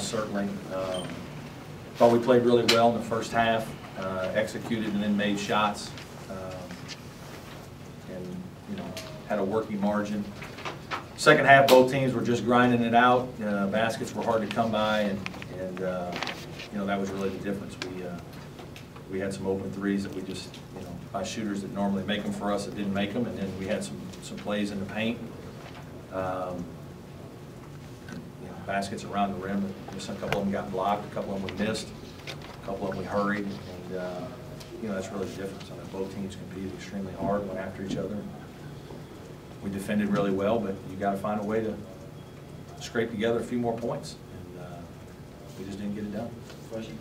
loss, certainly. Thought we played really well in the first half, executed and then made shots, and had a working margin. Second half, both teams were just grinding it out. Baskets were hard to come by, and that was really the difference. We had some open threes that we just, by shooters that normally make them for us, that didn't make them, and then we had some plays in the paint. Baskets around the rim. A couple of them got blocked, a couple of them we missed, a couple of them we hurried, and that's really the difference. I mean, both teams competed extremely hard, went after each other. We defended really well, but you got to find a way to scrape together a few more points, and we just didn't get it done. Question?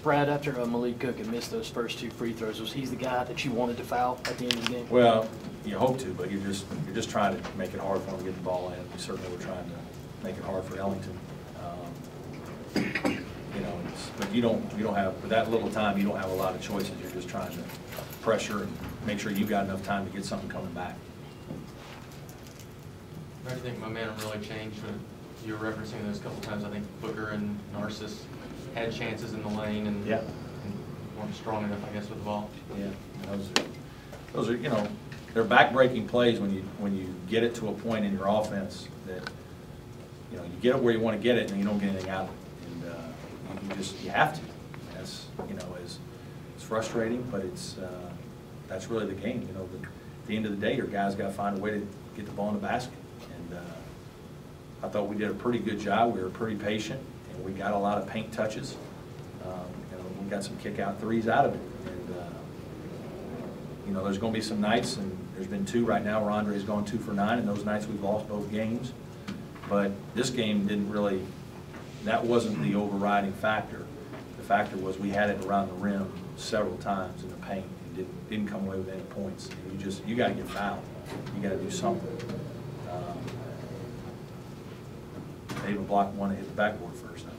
Brad, after Malik Cook had missed those first 2 free throws, was he the guy that you wanted to foul at the end of the game? Well, you hope to, but you're just trying to make it hard for him to get the ball in. We certainly were trying to make it hard for Ellington. But you don't have, with that little time, you don't have a lot of choices. You're just trying to pressure and make sure you got enough time to get something coming back. I think momentum really changed. You were referencing those a couple times. I think Booker and Narcissus had chances in the lane and weren't strong enough, I guess, with the ball. Yeah, those are they're back-breaking plays when you get it to a point in your offense that you get it where you want to get it and you don't get anything out of it, and you have to. That's it's frustrating, but that's really the game. At the end of the day, your guys got to find a way to get the ball in the basket, and I thought we did a pretty good job. We were pretty patient, and we got a lot of paint touches. We got some kick-out threes out of it, and there's going to be some nights, and there's been 2 right now where Andre's gone 2 for 9, and those nights we've lost both games. But this game didn't really, that wasn't the overriding factor. The factor was we had it around the rim several times in the paint and didn't come away with any points. And you got to get fouled. You got to do something. They even blocked one that hit the backboard first, I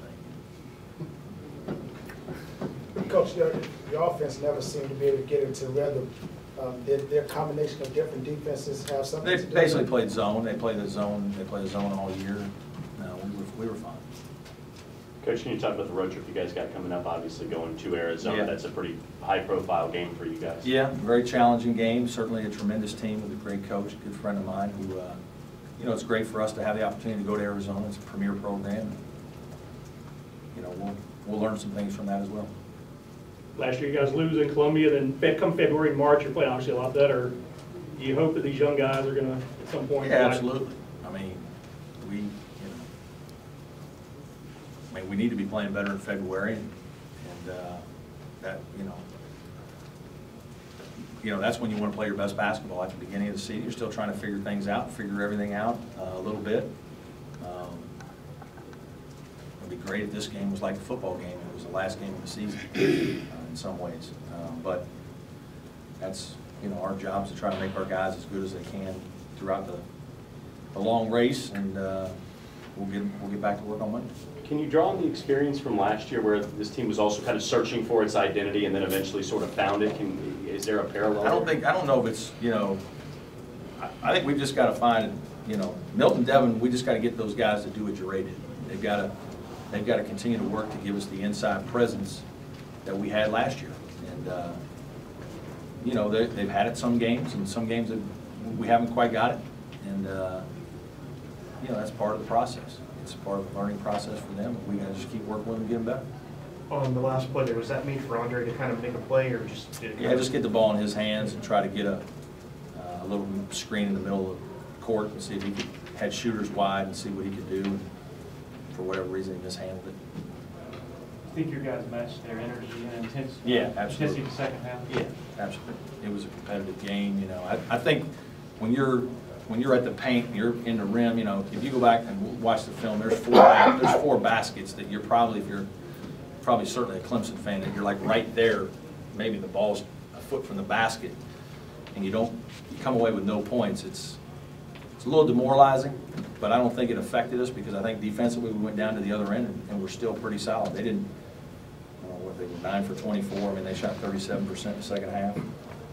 think. Coach, your offense never seemed to be able to get into rhythm. Did their combination of different defenses have something to do with it? They basically played zone. They play the zone. They play the zone all year. No, we were fine. Coach, can you talk about the road trip you guys got coming up? Obviously, going to Arizona. Yeah. That's a pretty high-profile game for you guys. Yeah, very challenging game. Certainly a tremendous team with a great coach, a good friend of mine who, it's great for us to have the opportunity to go to Arizona. It's a premier program. We'll learn some things from that as well. Last year you guys lose in Columbia, then come February and March you're playing obviously a lot better. Do you hope that these young guys are going to at some point? Yeah, absolutely. I mean, we need to be playing better in February, and that that's when you want to play your best basketball at the beginning of the season. You're still trying to figure things out, figure everything out a little bit. It'd be great if this game was like a football game. It was the last game of the season in some ways. But that's, our job is to try to make our guys as good as they can throughout the long race, and we'll get back to work on Monday. Can you draw on the experience from last year where this team was also kind of searching for its identity and then eventually sort of found it? Is there a parallel? I don't know if it's, I think we've just got to find, Milton, Devin, we just got to get those guys to do what Jure did. They've got to continue to work to give us the inside presence that we had last year. And, they've had it some games, and some games that we haven't quite got it. And, that's part of the process. It's part of the learning process for them. We got to just keep working with them and get them better. On the last play there, was that made for Andre to kind of make a play, or just just get the ball in his hands and try to get a little screen in the middle of the court and see if he could had shooters wide and see what he could do. And for whatever reason, he mishandled it. I think your guys matched their energy and intensity. Yeah, absolutely. Intensity in the second half. Yeah, absolutely. It was a competitive game. I think when you're at the paint and you're in the rim, if you go back and watch the film, there's 4 baskets that you're probably, if you're probably certainly a Clemson fan, that you're like right there, maybe the ball's a foot from the basket, and you come away with no points. It's a little demoralizing, but I don't think it affected us because I think defensively we went down to the other end and we're still pretty solid. They didn't, they were 9 for 24. I mean, they shot 37% in the second half.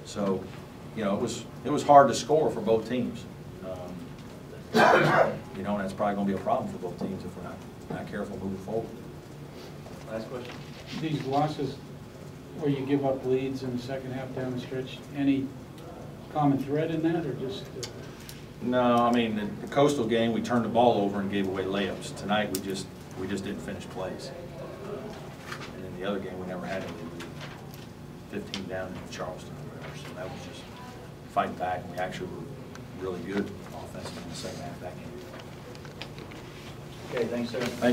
So, it was hard to score for both teams. you know, and that's probably gonna be a problem for both teams if we're not careful moving forward. Last question? These losses where you give up leads in the second half down the stretch, any common thread in that, or just? No, I mean, the Coastal game, we turned the ball over and gave away layups. Tonight, we just didn't finish plays. And in the other game, we never had any. We were 15 down in Charleston or whatever, so that was just fighting back, and we actually were really good offensively in the second half of that game. Okay, thanks, sir. Thank you.